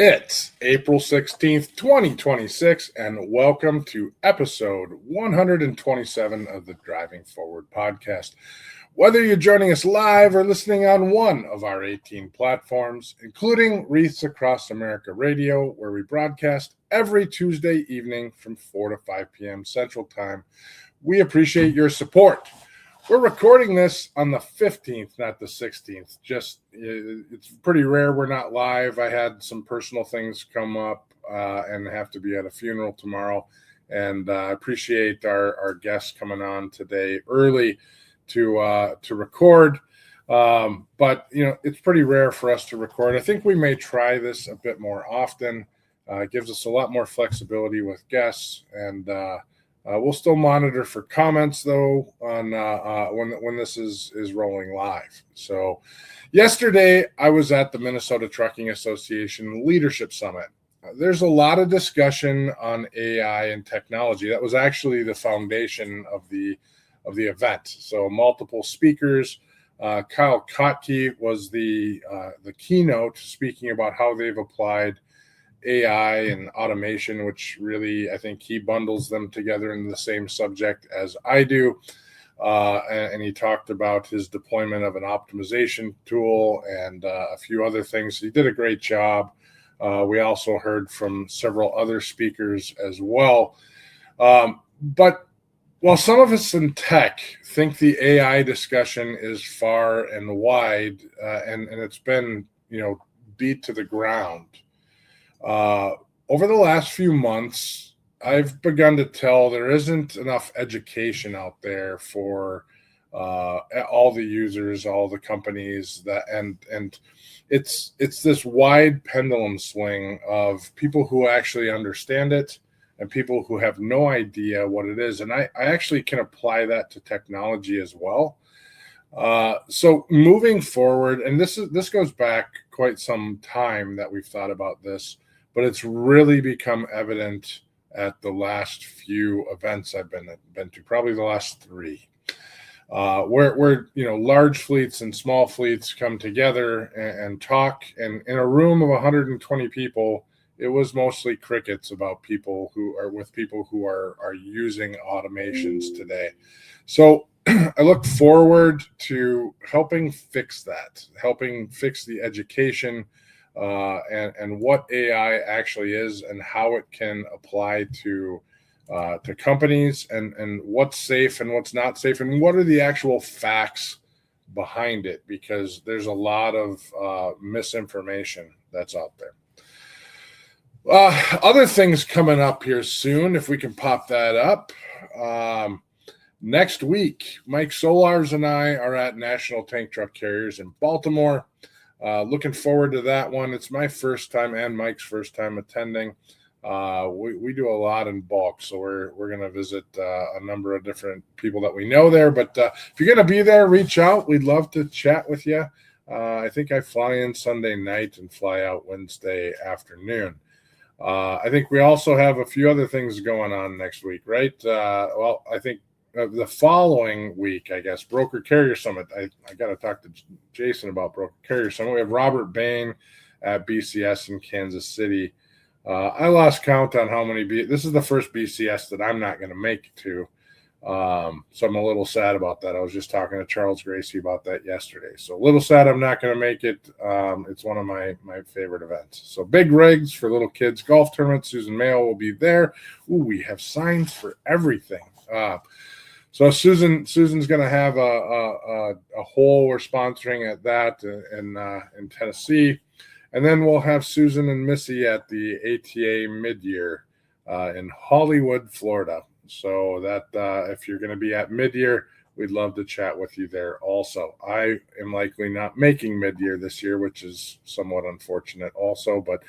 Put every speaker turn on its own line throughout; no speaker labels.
It's April 16th, 2026, and welcome to episode 127 of the Driving Forward podcast. Whether you're joining us live or listening on one of our 18 platforms, including Wreaths Across America Radio, where we broadcast every Tuesday evening from 4 to 5 p.m. Central Time, we appreciate your support. We're recording this on the 15th, not the 16th. It's pretty rare we're not live. I had some personal things come up and have to be at a funeral tomorrow. And I appreciate our guests coming on today early to record. But, it's pretty rare for us to record. I think we may try this a bit more often. It gives us a lot more flexibility with guests, and we'll still monitor for comments, though, on when this is rolling live. So yesterday, I was at the Minnesota Trucking Association Leadership Summit. There's a lot of discussion on AI and technology. That was actually the foundation of the event. So multiple speakers. Kyle Kotke was the keynote, speaking about how they've applied AI and automation, which really, I think he bundles them together in the same subject as I do. And he talked about his deployment of an optimization tool and a few other things. He did a great job. We also heard from several other speakers as well. But while some of us in tech think the AI discussion is far and wide, and it's been, beat to the ground, over the last few months, I've begun to tell there isn't enough education out there for all the users, all the companies, and it's this wide pendulum swing of people who actually understand it and people who have no idea what it is. And I actually can apply that to technology as well. So moving forward, and this goes back quite some time that we've thought about this, but it's really become evident at the last few events I've been to, probably the last three, where large fleets and small fleets come together and talk. And in a room of 120 people, it was mostly crickets about people who are using automations today. So I look forward to helping fix that, helping fix the education and what AI actually is and how it can apply to companies and what's safe and what's not safe and what are the actual facts behind it, because there's a lot of misinformation that's out there. Other things coming up here soon, if we can pop that up. Next week, Mike Solars and I are at National Tank Truck Carriers in Baltimore. Looking forward to that one. It's my first time and Mike's first time attending. We do a lot in bulk, so we're going to visit a number of different people that we know there. But if you're going to be there, reach out. We'd love to chat with you. I think I fly in Sunday night and fly out Wednesday afternoon. I think we also have a few other things going on next week, right? I think the following week, I guess, Broker Carrier Summit. I got to talk to Jason about Broker Carrier Summit. We have Robert Bain at BCS in Kansas City. I lost count on how many. This is the first BCS that I'm not going to make it to. So I'm a little sad about that. I was just talking to Charles Gracie about that yesterday. So a little sad I'm not going to make it. It's one of my favorite events. So big rigs for little kids golf tournament. Susan Mayo will be there. Ooh, we have signs for everything. So Susan's going to have a hole we're sponsoring at that in Tennessee. And then we'll have Susan and Missy at the ATA mid-year in Hollywood, Florida. So that if you're going to be at mid-year, we'd love to chat with you there also. I am likely not making mid-year this year, which is somewhat unfortunate also. But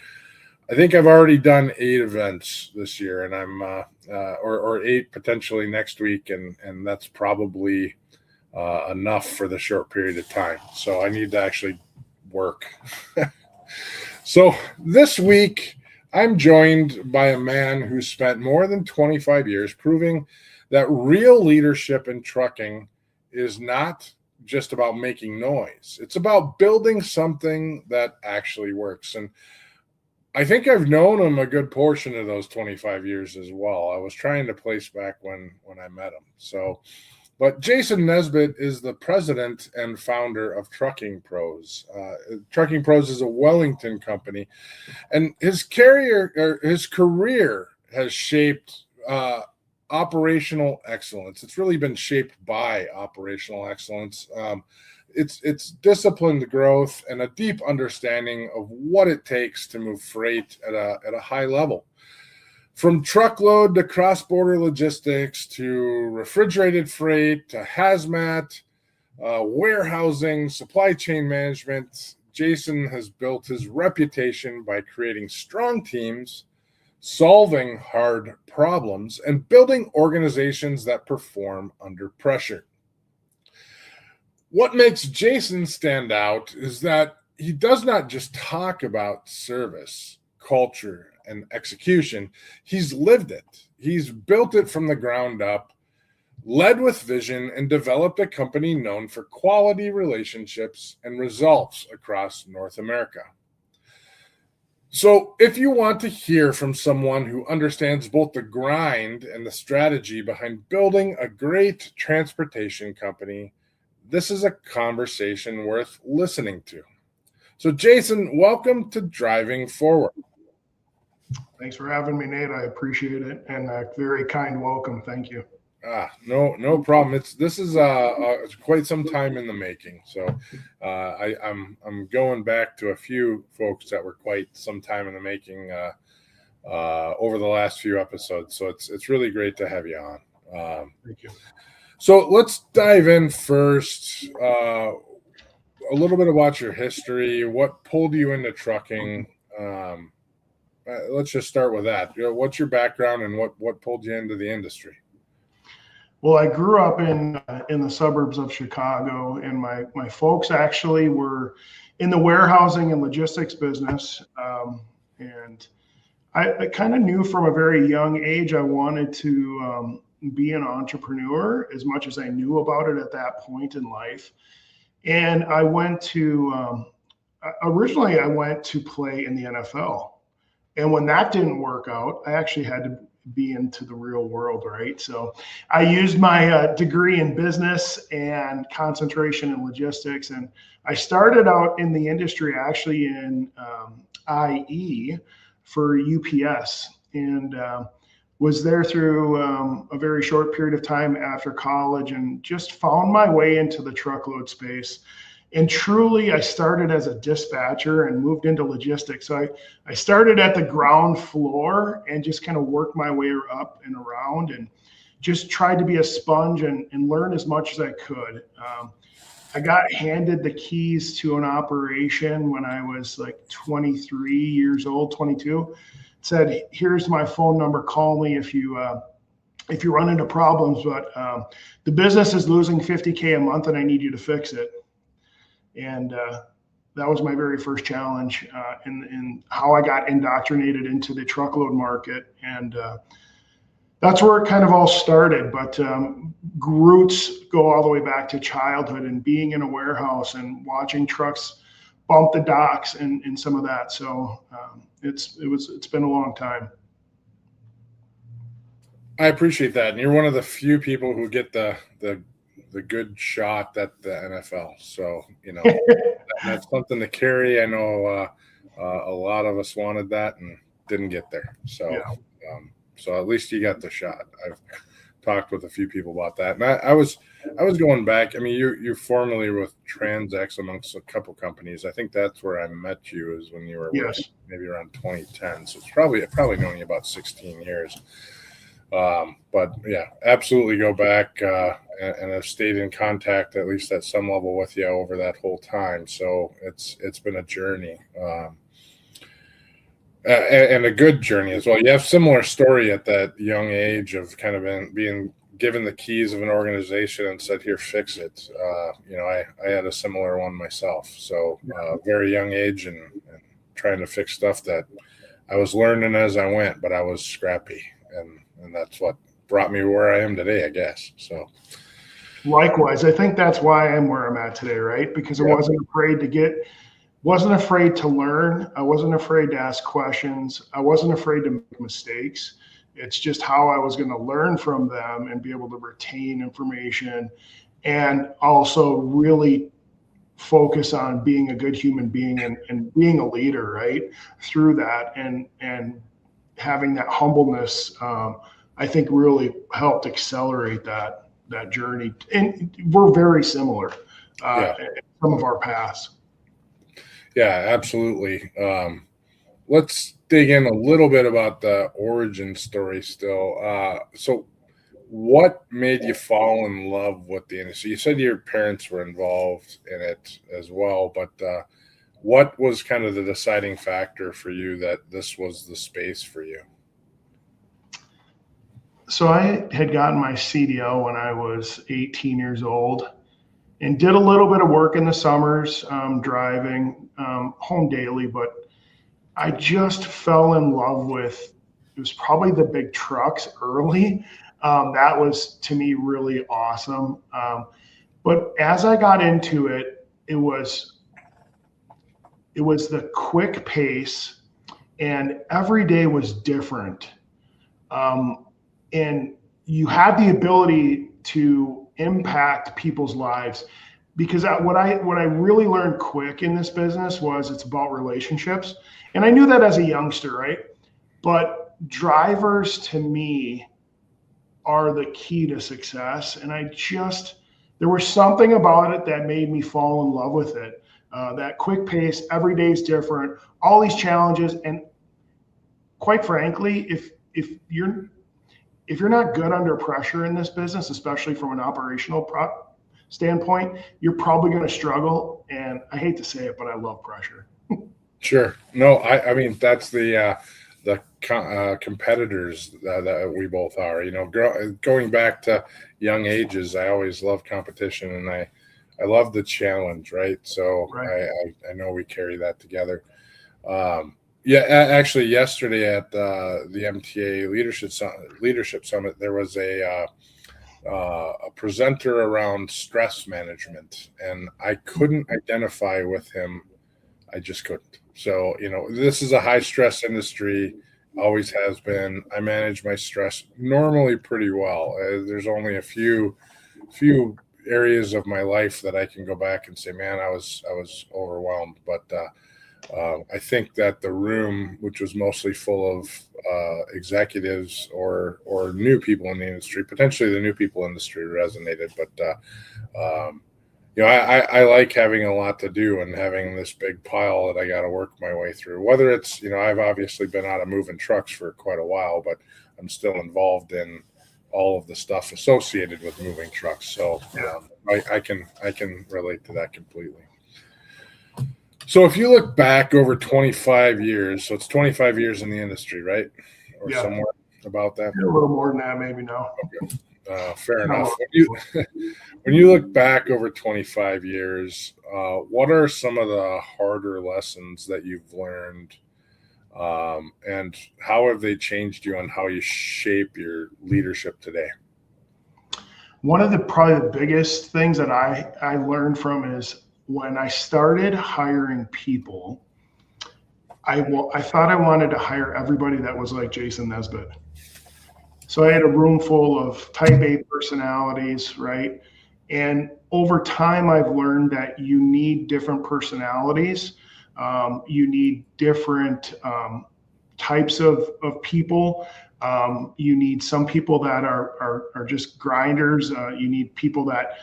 I think I've already done 8 events this year, and I'm or 8 potentially next week, and that's probably enough for the short period of time. So I need to actually work. So this week, I'm joined by a man who spent more than 25 years proving that real leadership in trucking is not just about making noise. It's about building something that actually works. And I think I've known him a good portion of those 25 years as well. I was trying to place back when I met him. So, but Jason Nesbitt is the president and founder of Trucking Proz. Trucking Proz is a Wellington company, and his career has shaped operational excellence. It's really been shaped by operational excellence. It's disciplined growth and a deep understanding of what it takes to move freight at a high level. From truckload to cross-border logistics to refrigerated freight to hazmat, warehousing, supply chain management, Jason has built his reputation by creating strong teams, solving hard problems, and building organizations that perform under pressure. What makes Jason stand out is that he does not just talk about service, culture, and execution. He's lived it. He's built it from the ground up, led with vision, and developed a company known for quality relationships and results across North America. So if you want to hear from someone who understands both the grind and the strategy behind building a great transportation company, this is a conversation worth listening to. So Jason, welcome to Driving Forward.
Thanks for having me, Nate. I appreciate it, and a very kind welcome. Thank you.
No problem. This is quite some time in the making. So I'm going back to a few folks that were quite some time in the making over the last few episodes. So it's really great to have you on.
Thank you.
So let's dive in first. A little bit about your history. What pulled you into trucking? Let's just start with that. What's your background and what pulled you into the industry?
Well, I grew up in the suburbs of Chicago, and my folks actually were in the warehousing and logistics business. And I kind of knew from a very young age I wanted to be an entrepreneur as much as I knew about it at that point in life. And I went to originally I went to play in the NFL. And when that didn't work out, I actually had to be into the real world, right? So I used my degree in business and concentration in logistics. And I started out in the industry actually in IE for UPS, and was there through a very short period of time after college, and just found my way into the truckload space. And truly, I started as a dispatcher and moved into logistics. So I started at the ground floor and just kind of worked my way up and around, and just tried to be a sponge and learn as much as I could. I got handed the keys to an operation when I was like 23 years old, 22. Said, "Here's my phone number. Call me if you run into problems. But the business is losing $50K a month, and I need you to fix it." And that was my very first challenge in how I got indoctrinated into the truckload market. And that's where it kind of all started. But roots go all the way back to childhood and being in a warehouse and watching trucks bump the docks and some of that. So it's been a long time.
I appreciate that. And you're one of the few people who get the good shot at the NFL. So, that's something to carry. I know a lot of us wanted that and didn't get there. So, yeah. So at least you got the shot. I've talked with a few people about that. And I was going back. I mean, you're formerly with TransX amongst a couple companies. I think that's where I met you, is when you were maybe around 2010. So it's probably known you about 16 years. But yeah, absolutely go back and have stayed in contact, at least at some level, with you over that whole time. So it's been a journey, and a good journey as well. You have similar story at that young age of kind of being given the keys of an organization and said, "Here, fix it." I had a similar one myself. So very young age and trying to fix stuff that I was learning as I went, but I was scrappy. And that's what brought me where I am today, I guess. So,
likewise, I think that's why I'm where I'm at today, right? Because I wasn't afraid to get wasn't afraid to learn. I wasn't afraid to ask questions. I wasn't afraid to make mistakes. It's just how I was going to learn from them and be able to retain information, and also really focus on being a good human being and being a leader, right? Through that, and having that humbleness, I think really helped accelerate that journey. And we're very similar in some of our paths.
Yeah, absolutely. Let's dig in a little bit about the origin story still. So what made you fall in love with the industry? You said your parents were involved in it as well, but what was kind of the deciding factor for you that this was the space for you?
So I had gotten my CDL when I was 18 years old and did a little bit of work in the summers, driving home daily, but I just fell in love with, it was probably the big trucks early. That was, to me, really awesome. But as I got into it, it was the quick pace, and every day was different. And you had the ability to impact people's lives, because what I really learned quick in this business was it's about relationships. And I knew that as a youngster, right? But drivers, to me, are the key to success. And there was something about it that made me fall in love with it. That quick pace, every day is different, all these challenges. And quite frankly, if you're not good under pressure in this business, especially from an operational standpoint, you're probably going to struggle. And I hate to say it, but I love pressure.
Sure. No, I mean, that's the competitors that we both are. You know, going back to young ages, I always loved competition, and I love the challenge, right? So right. I know we carry that together. Actually, yesterday at the MTA Leadership Summit, there was a presenter around stress management, and I couldn't identify with him. I just couldn't. So, you know, this is a high stress industry, always has been. I manage my stress normally pretty well. There's only a few areas of my life that I can go back and say, man, I was overwhelmed. But I think that the room, which was mostly full of executives or new people in the industry, potentially the new people industry resonated. But you know, I like having a lot to do and having this big pile that I got to work my way through. Whether it's, you know, I've obviously been out of moving trucks for quite a while, but I'm still involved in all of the stuff associated with moving trucks. So I can relate to that completely. So if you look back over 25 years, so it's 25 years in the industry, right? Or somewhere about that?
A little more than that, maybe now.
Okay. Fair enough. When you look back over 25 years, what are some of the harder lessons that you've learned, and how have they changed you on how you shape your leadership today?
One of probably the biggest things that I learned from is when I started hiring people, I thought I wanted to hire everybody that was like Jason Nesbitt. So I had a room full of type A personalities, right? And over time, I've learned that you need different personalities. You need different types of people. You need some people that are just grinders. You need people that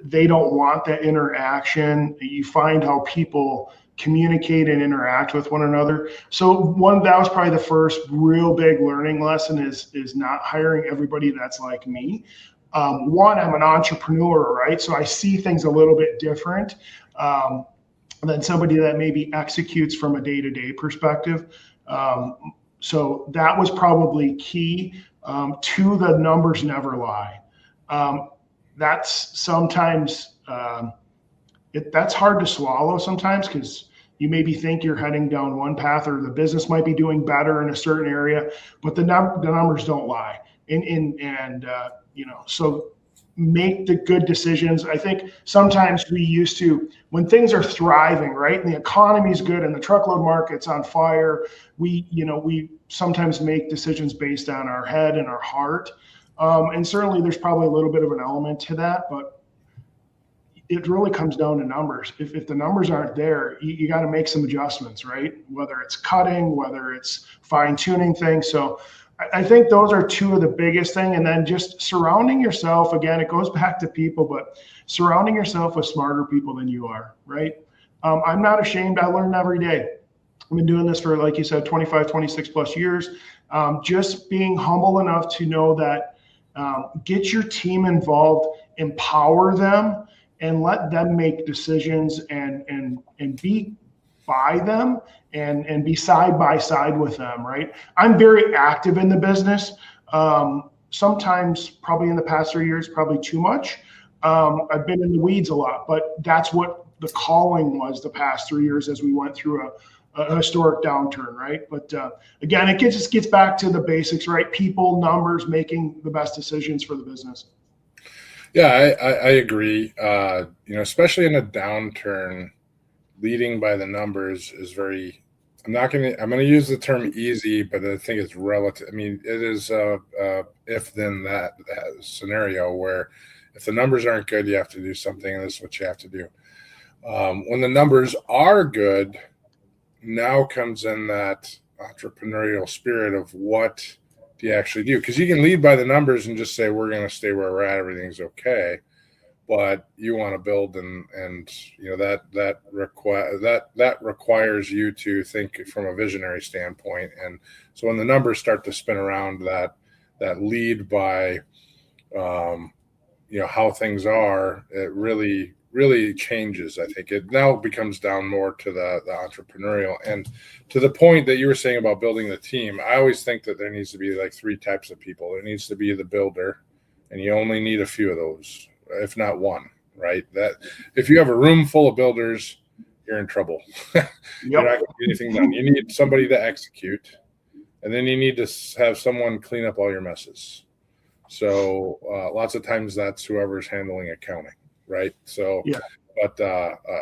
they don't want that interaction. You find how people communicate and interact with one another. So that was probably the first real big learning lesson is not hiring everybody that's like me. One, I'm an entrepreneur, right? So I see things a little bit different than somebody that maybe executes from a day-to-day perspective. So that was probably key. Two, the numbers never lie. That's sometimes that's hard to swallow sometimes, because you maybe think you're heading down one path, or the business might be doing better in a certain area, but the numbers don't lie. And you know, so make the good decisions. I think sometimes we used to, when things are thriving, right, and the economy's good and the truckload market's on fire, we sometimes make decisions based on our head and our heart. And certainly there's probably a little bit of an element to that, but it really comes down to numbers. If the numbers aren't there, you got to make some adjustments, right? Whether it's cutting, whether it's fine tuning things. So I think those are two of the biggest thing. And then just surrounding yourself, again, it goes back to people, but surrounding yourself with smarter people than you are, right? I'm not ashamed. I learn every day. I've been doing this for, like you said, 25, 26 plus years. Just being humble enough to know that get your team involved, empower them, and let them make decisions and be by them and be side by side with them, right? I'm very active in the business. Sometimes, probably in the past 3 years, probably too much. I've been in the weeds a lot, but that's what the calling was the past 3 years as we went through a historic downturn, right? But again, it just gets back to the basics, right? People, numbers, making the best decisions for the business.
Yeah, I agree. Especially in a downturn, leading by the numbers is very. I'm going to use the term easy, but I think it's relative. I mean, it is if then that scenario where if the numbers aren't good, you have to do something, and this is what you have to do. When the numbers are good, now comes in that entrepreneurial spirit of what do you actually do? Because you can lead by the numbers and just say we're going to stay where we're at, everything's okay. But you want to build and that requires you to think from a visionary standpoint. And so when the numbers start to spin around, that lead by how things are, it really changes. I think it now becomes down more to the entrepreneurial, and to the point that you were saying about building the team. I always think that there needs to be like three types of people. There needs to be the builder, and you only need a few of those, if not one, right? That if you have a room full of builders, you're in trouble. You're not going to get anything done. You need somebody to execute, and then you need to have someone clean up all your messes. So lots of times that's whoever's handling accounting, right? So, yeah. But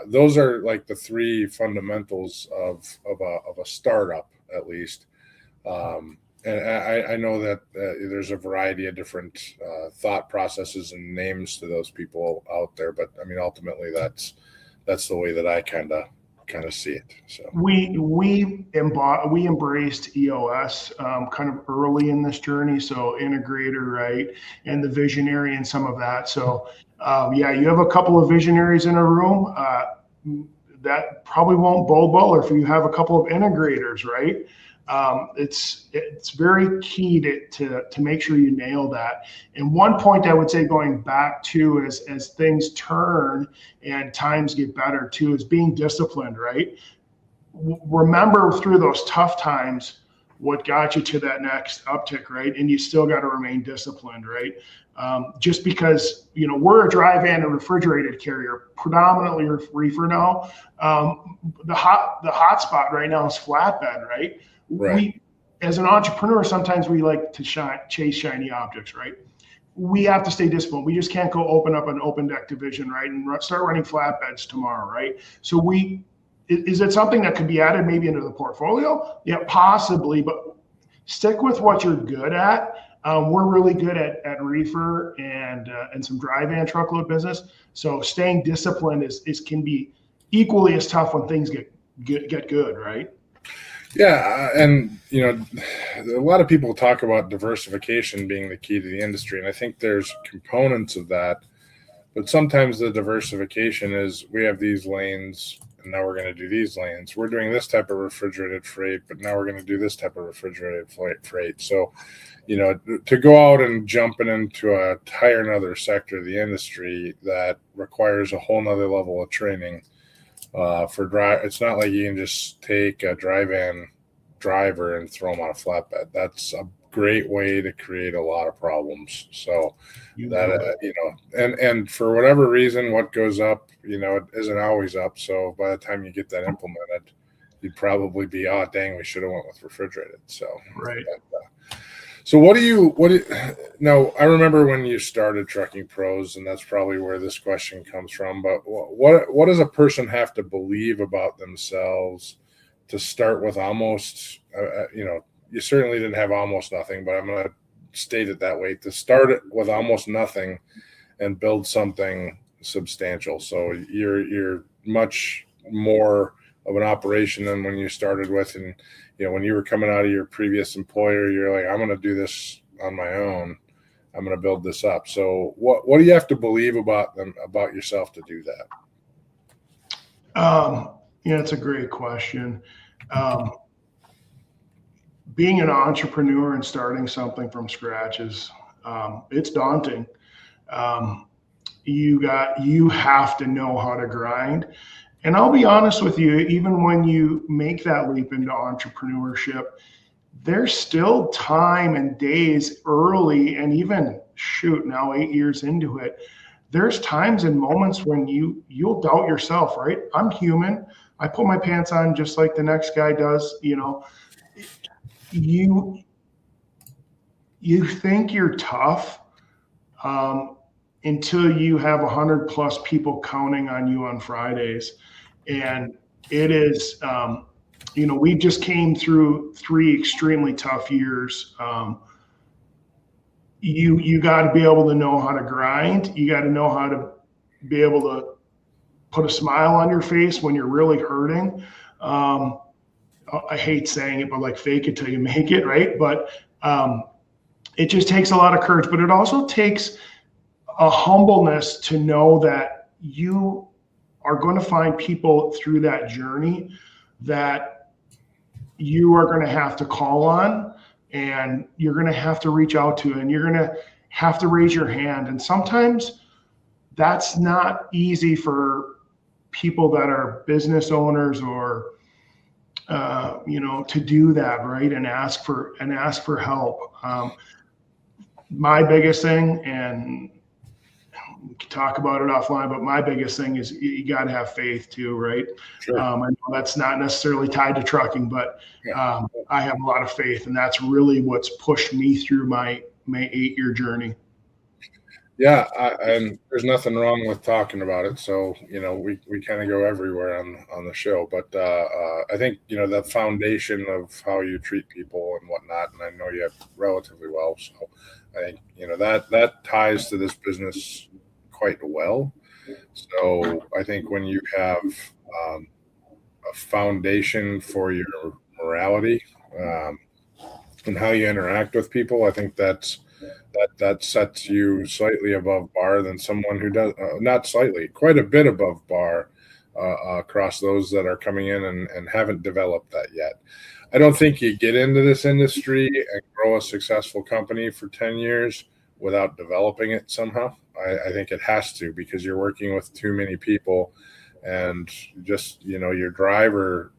those are like the three fundamentals of a startup, at least. And I know that there's a variety of different thought processes and names to those people out there, but I mean, ultimately, that's the way that I kind of see it. So we embraced EOS kind of early in this journey, so integrator, right, and the visionary and some of that. So you have a couple of visionaries in a room. That probably won't bode well if you have a couple of integrators, right? It's very key to make sure you nail that. And one point I would say, going back to as things turn and times get better too, is being disciplined, right? Remember through those tough times what got you to that next uptick, right? And you still got to remain disciplined, right? Just because, we're a dry van and refrigerated carrier, predominantly reefer now. The hot spot right now is flatbed, right? Right. We, as an entrepreneur, sometimes we like to chase shiny objects, right? We have to stay disciplined. We just can't go open up an open deck division, right, and start running flatbeds tomorrow, right? So is it something that could be added maybe into the portfolio? Yeah, possibly, but stick with what you're good at. We're really good at reefer and some dry van truckload business. So staying disciplined can be equally as tough when things get good, right? Yeah, and a lot of people talk about diversification being the key to the industry, and I think there's components of that, but sometimes the diversification is we have these lanes, and now we're going to do these lanes. We're doing this type of refrigerated freight, but now we're going to do this type of refrigerated freight. So, to go out and jumping into a entire another sector of the industry that requires a whole nother level of training. For it's not like you can just take a dry van driver and throw them on a flatbed. That's a great way to create a lot of problems. So and for whatever reason, what goes up, it isn't always up. So by the time you get that implemented, you'd probably be, oh dang, we should have went with refrigerated. So
right.
So now I remember when you started Trucking Pros, and that's probably where this question comes from, but what does a person have to believe about themselves to start with almost, you certainly didn't have almost nothing, but I'm going to state it that way, to start it with almost nothing and build something substantial. So you're much more of an operation than when you started with. And, when you were coming out of your previous employer, you're like, I'm going to do this on my own. I'm going to build this up. So what do you have to believe about yourself to do that?
It's a great question. Being an entrepreneur and starting something from scratch is, it's daunting. You have to know how to grind. And I'll be honest with you, even when you make that leap into entrepreneurship, there's still time and days early, and even now 8 years into it, there's times and moments when you'll doubt yourself, right? I'm human. I put my pants on just like the next guy does. You think you're tough until you have 100+ people counting on you on Fridays. And it is, we just came through 3 extremely tough years. You got to be able to know how to grind. You got to know how to be able to put a smile on your face when you're really hurting. I hate saying it, but like, fake it till you make it, right? But it just takes a lot of courage, but it also takes a humbleness to know that you are going to find people through that journey that you are going to have to call on, and you're going to have to reach out to, and you're going to have to raise your hand. And sometimes that's not easy for people that are business owners or to do that, right? And ask for help. My biggest thing, and we can talk about it offline, but my biggest thing is you got to have faith too, right?
Sure.
I know that's not necessarily tied to trucking, but I have a lot of faith, and that's really what's pushed me through my 8-year journey.
Yeah, and there's nothing wrong with talking about it. So, we kind of go everywhere on the show. But I think, the foundation of how you treat people and whatnot, and I know you have relatively well. So I think, that ties to this business quite well. So I think when you have a foundation for your morality and how you interact with people, I think that sets you slightly above bar than someone who does not slightly, quite a bit above bar across those that are coming in and haven't developed that yet. I don't think you get into this industry and grow a successful company for 10 years without developing it somehow. I think it has to, because you're working with too many people, and just, your drivers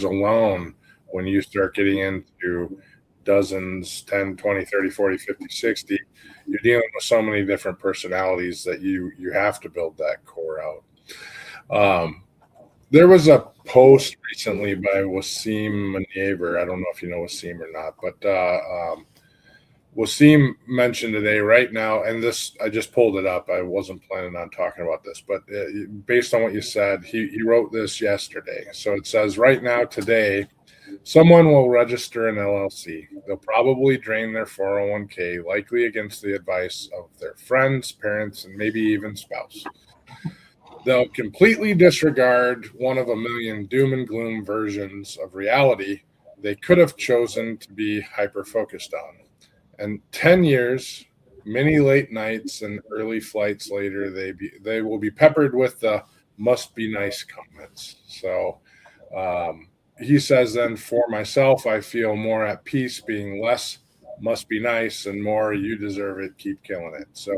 alone, when you start getting into dozens, 10, 20, 30, 40, 50, 60, you're dealing with so many different personalities that you have to build that core out. There was a post recently by Wasim Manever. I don't know if you know Wasim or not, but Wasim mentioned today, right now, and this, I just pulled it up. I wasn't planning on talking about this, but based on what you said, he wrote this yesterday. So it says, right now, today, someone will register an LLC. They'll probably drain their 401k, likely against the advice of their friends, parents, and maybe even spouse. They'll completely disregard one of a million doom and gloom versions of reality they could have chosen to be hyper-focused on. And 10 years, many late nights and early flights later, they will be peppered with the must be nice comments. So he says, then for myself, I feel more at peace being less must be nice and more you deserve it, keep killing it. So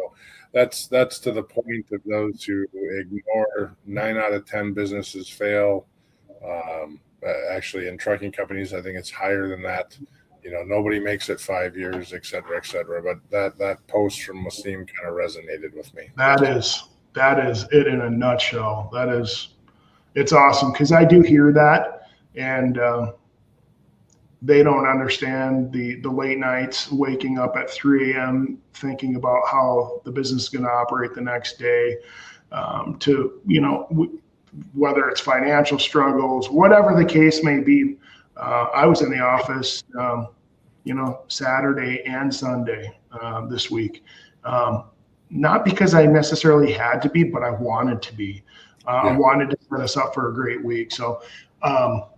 that's to the point of those who ignore 9 out of 10 businesses fail. Actually, in trucking companies, I think it's higher than that. Nobody makes it 5 years, et cetera, et cetera. But that post from Wasim kind of resonated with me.
That is it in a nutshell. It's awesome, because I do hear that. And they don't understand the late nights, waking up at 3 a.m. thinking about how the business is going to operate the next day, to, whether it's financial struggles, whatever the case may be. I was in the office, Saturday and Sunday this week. Not because I necessarily had to be, but I wanted to be. I wanted to set us up for a great week. So,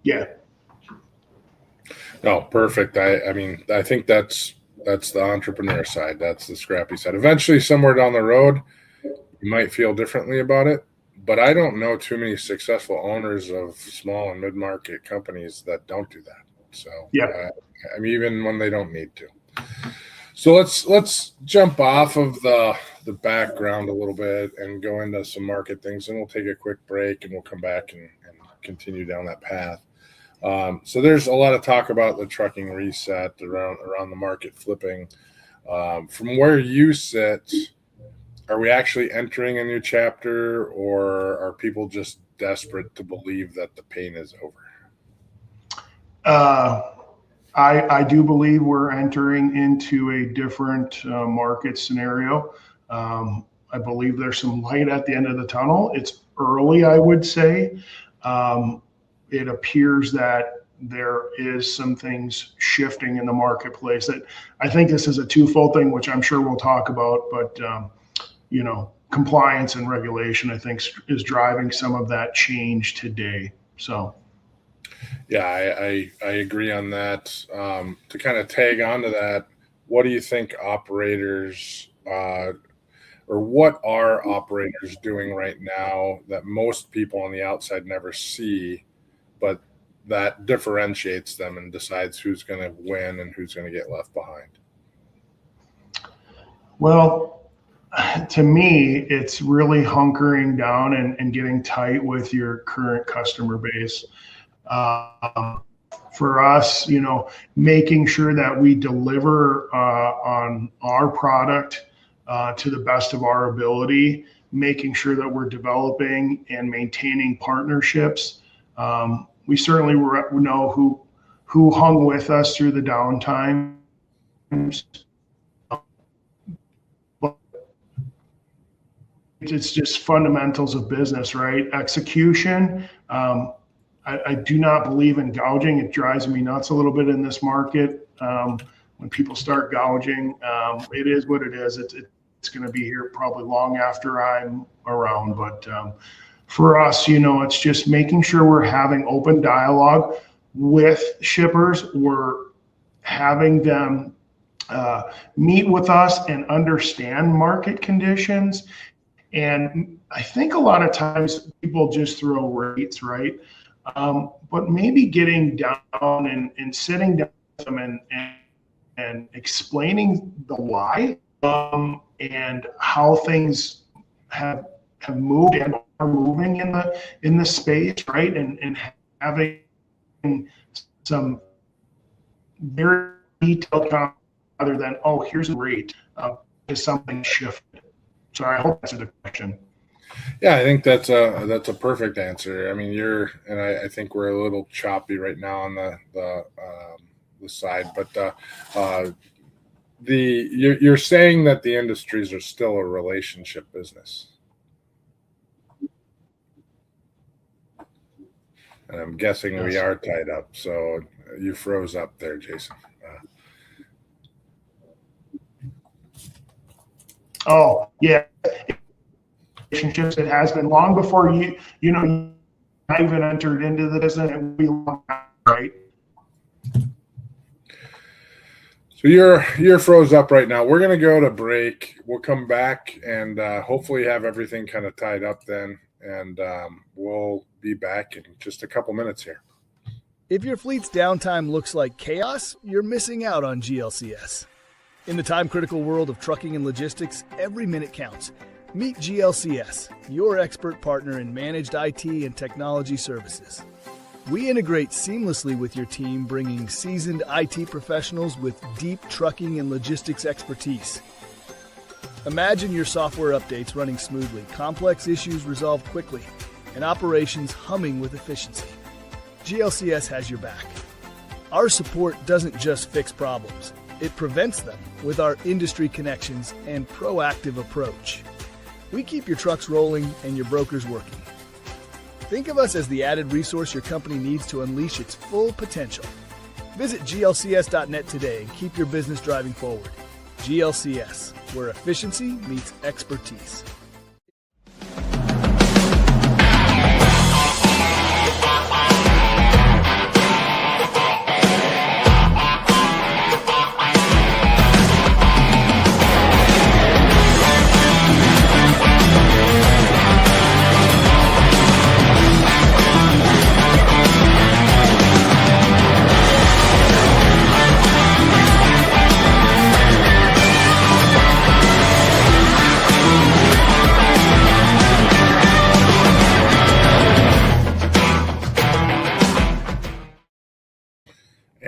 yeah.
No, perfect. I think that's the entrepreneur side. That's the scrappy side. Eventually, somewhere down the road, you might feel differently about it. But I don't know too many successful owners of small and mid-market companies that don't do that. So, even when they don't need to. So let's jump off of the background a little bit and go into some market things, and we'll take a quick break and we'll come back and continue down that path. So there's a lot of talk about the trucking reset around the market flipping. From where you sit, are we actually entering a new chapter, or are people just desperate to believe that the pain is over?
I do believe we're entering into a different market scenario. I believe there's some light at the end of the tunnel. It's early, I would say. It appears that there is some things shifting in the marketplace. That I think this is a twofold thing, which I'm sure we'll talk about, but compliance and regulation, I think, is driving some of that change today. So.
Yeah, I agree on that. To kind of tag onto that, what do you think operators or what are operators doing right now that most people on the outside never see, but that differentiates them and decides who's going to win and who's going to get left behind?
Well, to me, it's really hunkering down and getting tight with your current customer base. For us, making sure that we deliver on our product to the best of our ability, making sure that we're developing and maintaining partnerships. We certainly know who hung with us through the downtimes. But it's just fundamentals of business, right? Execution. I do not believe in gouging. It drives me nuts a little bit in this market. When people start gouging, it is what it is. It's going to be here probably long after I'm around. But for us, it's just making sure we're having open dialogue with shippers. We're having them meet with us and understand market conditions. And I think a lot of times people just throw rates, right? But maybe getting down and sitting down with them and explaining the why and how things have moved and are moving in the space, right? And having some very detailed comment rather than, oh, here's a rate, is something shifted. So I hope that's the question.
Yeah, I think that's a perfect answer. I mean, I think we're a little choppy right now on the side, but you're saying that the industries are still a relationship business, and I'm guessing yes. We are tied up. So you froze up there, Jason.
Oh yeah. Relationships. It has been long before you even entered into the business, and we right.
So you're froze up right now. We're gonna go to break. We'll come back and hopefully have everything kind of tied up then, and we'll be back in just a couple minutes here.
If your fleet's downtime looks like chaos, you're missing out on GLCS. In the time-critical world of trucking and logistics, every minute counts. Meet GLCS, your expert partner in managed IT and technology services. We integrate seamlessly with your team, bringing seasoned IT professionals with deep trucking and logistics expertise. Imagine your software updates running smoothly, complex issues resolved quickly, and operations humming with efficiency. GLCS has your back. Our support doesn't just fix problems, it prevents them with our industry connections and proactive approach. We keep your trucks rolling and your brokers working. Think of us as the added resource your company needs to unleash its full potential. Visit glcs.net today and keep your business driving forward. GLCS, where efficiency meets expertise.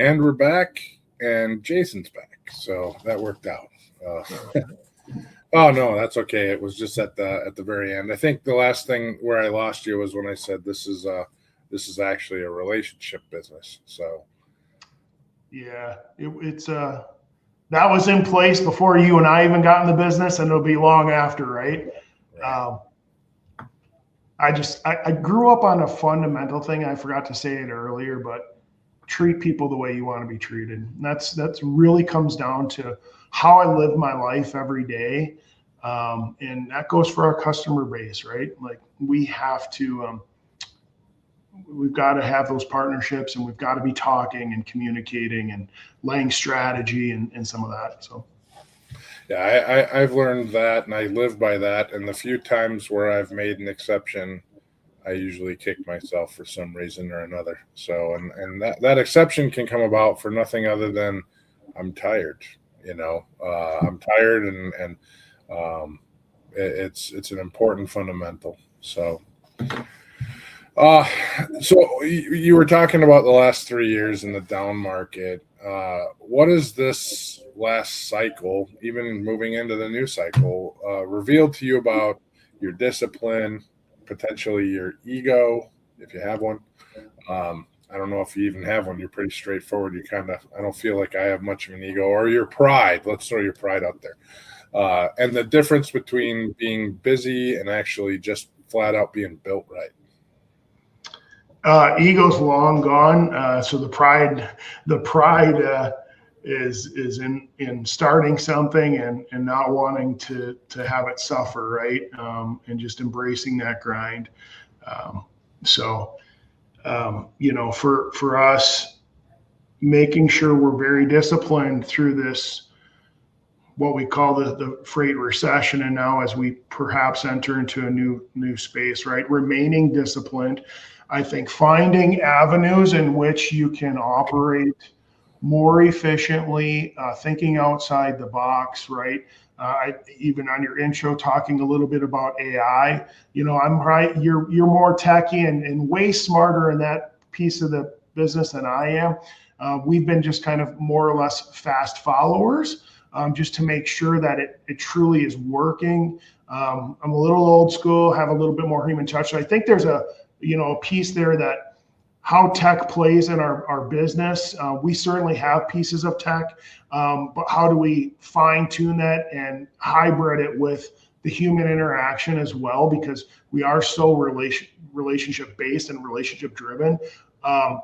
And we're back, and Jason's back, so that worked out. Oh no, that's okay. It was just at the very end. I think the last thing where I lost you was when I said this is actually a relationship business. So
yeah, it's that was in place before you and I even got in the business, and it'll be long after, right? I grew up on a fundamental thing. I forgot to say it earlier, but treat people the way you want to be treated. And that's really comes down to how I live my life every day. And that goes for our customer base, right? Like we've got to have those partnerships, and we've got to be talking and communicating and laying strategy and some of that. So
yeah, I've learned that, and I live by that. And the few times where I've made an exception, I usually kick myself for some reason or another. So, and that exception can come about for nothing other than I'm tired, I'm tired, and it's an important fundamental. So, so you were talking about the last 3 years in the down market. What is this last cycle, even moving into the new cycle, revealed to you about your discipline, potentially your ego, if you have one? I don't know if you even have one. You're pretty straightforward. I don't feel like I have much of an ego, or your pride. Let's throw your pride out there. And the difference between being busy and actually just flat out being built right.
Ego's long gone. So the pride is in starting something and not wanting to have it suffer, right? And just embracing that grind. For us, making sure we're very disciplined through this, what we call the freight recession, and now as we perhaps enter into a new space, right? Remaining disciplined. I think finding avenues in which you can operate more efficiently, thinking outside the box, right? Even on your intro, talking a little bit about AI, I'm right. You're more techy and way smarter in that piece of the business than I am. We've been just kind of more or less fast followers, just to make sure that it truly is working. I'm a little old school, have a little bit more human touch. So I think there's a piece there that how tech plays in our business. We certainly have pieces of tech, but how do we fine tune that and hybrid it with the human interaction as well? Because we are so relationship based and relationship driven. And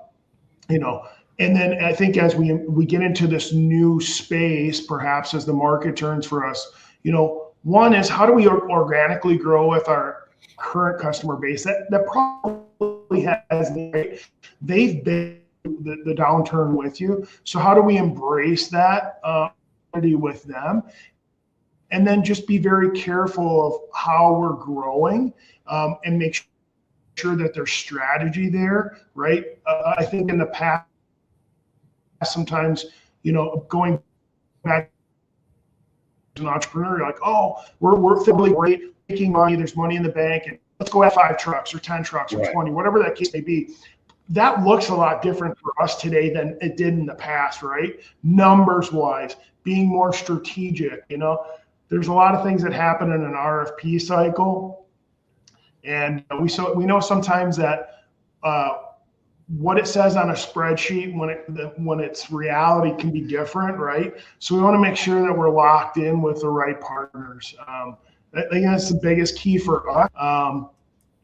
then I think as we get into this new space, perhaps as the market turns for us, one is how do we organically grow with our current customer base that probably has, they've been the downturn with you. So how do we embrace that with them? And then just be very careful of how we're growing, and make sure that there's strategy there, right? I think in the past, sometimes, going back as an entrepreneur, you're like, oh, we're feeling great, making money, there's money in the bank, and let's go have 5 trucks or 10 trucks or 20, whatever that case may be. That looks a lot different for us today than it did in the past, right? Numbers wise, being more strategic, there's a lot of things that happen in an RFP cycle. And we know sometimes that what it says on a spreadsheet when it's reality can be different, right? So we want to make sure that we're locked in with the right partners. I think that's the biggest key for us,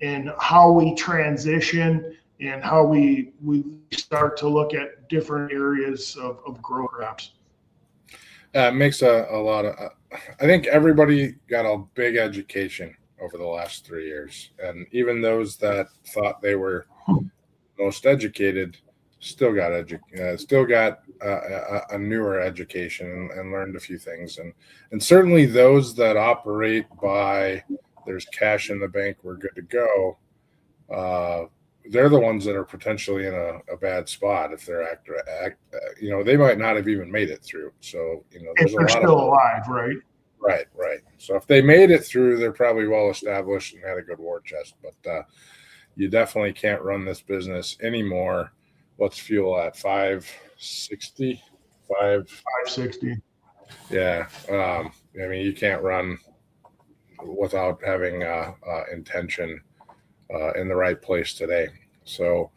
and how we transition and how we start to look at different areas of growth perhaps.
It makes a lot of, I think everybody got a big education over the last 3 years. And even those that thought they were most educated still got a newer education and learned a few things. And certainly those that operate by there's cash in the bank, we're good to go. They're the ones that are potentially in a bad spot if they're they might not have even made it through. So, there's
if they're still alive, right?
Right. So if they made it through, they're probably well established and had a good war chest. But you definitely can't run this business anymore. What's fuel at? 560?
560.
Yeah. You can't run without having intention in the right place today. So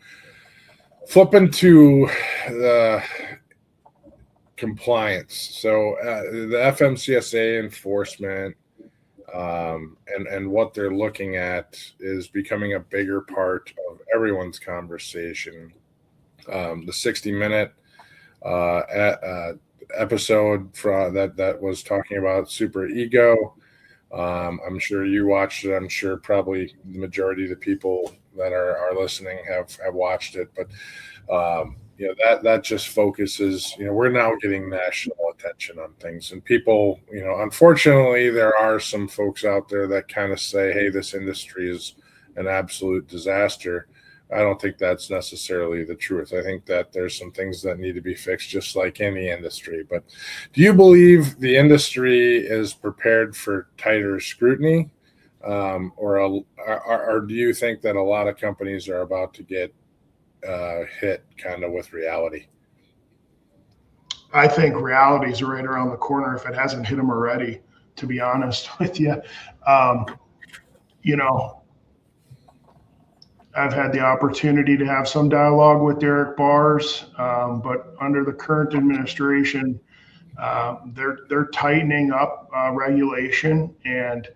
flipping to the compliance. So the FMCSA enforcement and what they're looking at is becoming a bigger part of everyone's conversation. The 60-minute episode that was talking about super ego. I'm sure you watched it. I'm sure probably the majority of the people that are listening have watched it. But that just focuses. We're now getting national attention on things, and people. Unfortunately, there are some folks out there that kind of say, "Hey, this industry is an absolute disaster." I don't think that's necessarily the truth. I think that there's some things that need to be fixed, just like any industry. But do you believe the industry is prepared for tighter scrutiny, or do you think that a lot of companies are about to get hit kind of with reality?
I think reality is right around the corner if it hasn't hit them already, to be honest with you. I've had the opportunity to have some dialogue with Derek Bars, but under the current administration, they're tightening up regulation, and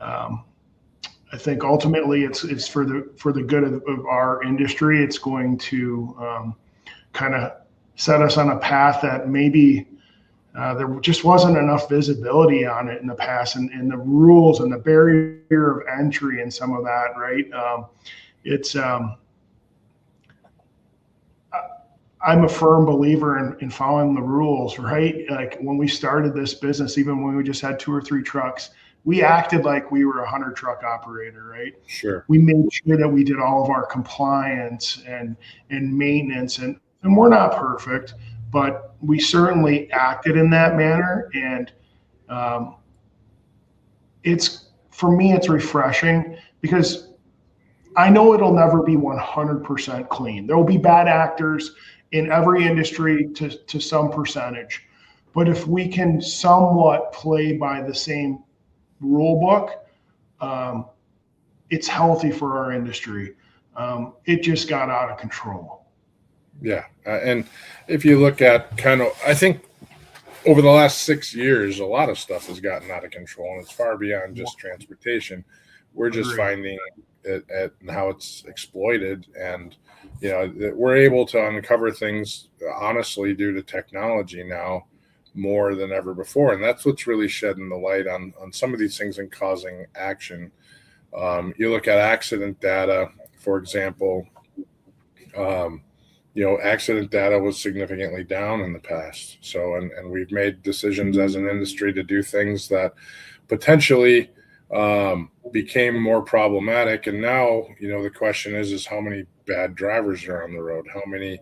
I think ultimately it's for the good of our industry. It's going to kind of set us on a path that maybe there just wasn't enough visibility on it in the past, and the rules and the barrier of entry and some of that, right? I'm a firm believer in following the rules, right? Like when we started this business, even when we just had 2 or 3 trucks, we acted like we were a 100 truck operator, right?
Sure.
We made sure that we did all of our compliance and maintenance, and we're not perfect, but we certainly acted in that manner. And for me, it's refreshing because I know it'll never be 100% clean. There will be bad actors in every industry to some percentage. But if we can somewhat play by the same rule book, it's healthy for our industry. It just got out of control.
Yeah. And if you look at I think over the last 6 years, a lot of stuff has gotten out of control, and it's far beyond just transportation. We're just finding it at how it's exploited, and we're able to uncover things honestly due to technology now more than ever before, and that's what's really shedding the light on some of these things and causing action. You look at accident data, for example. Accident data was significantly down in the past. So, and we've made decisions as an industry to do things that potentially became more problematic. And now, the question is how many bad drivers are on the road? How many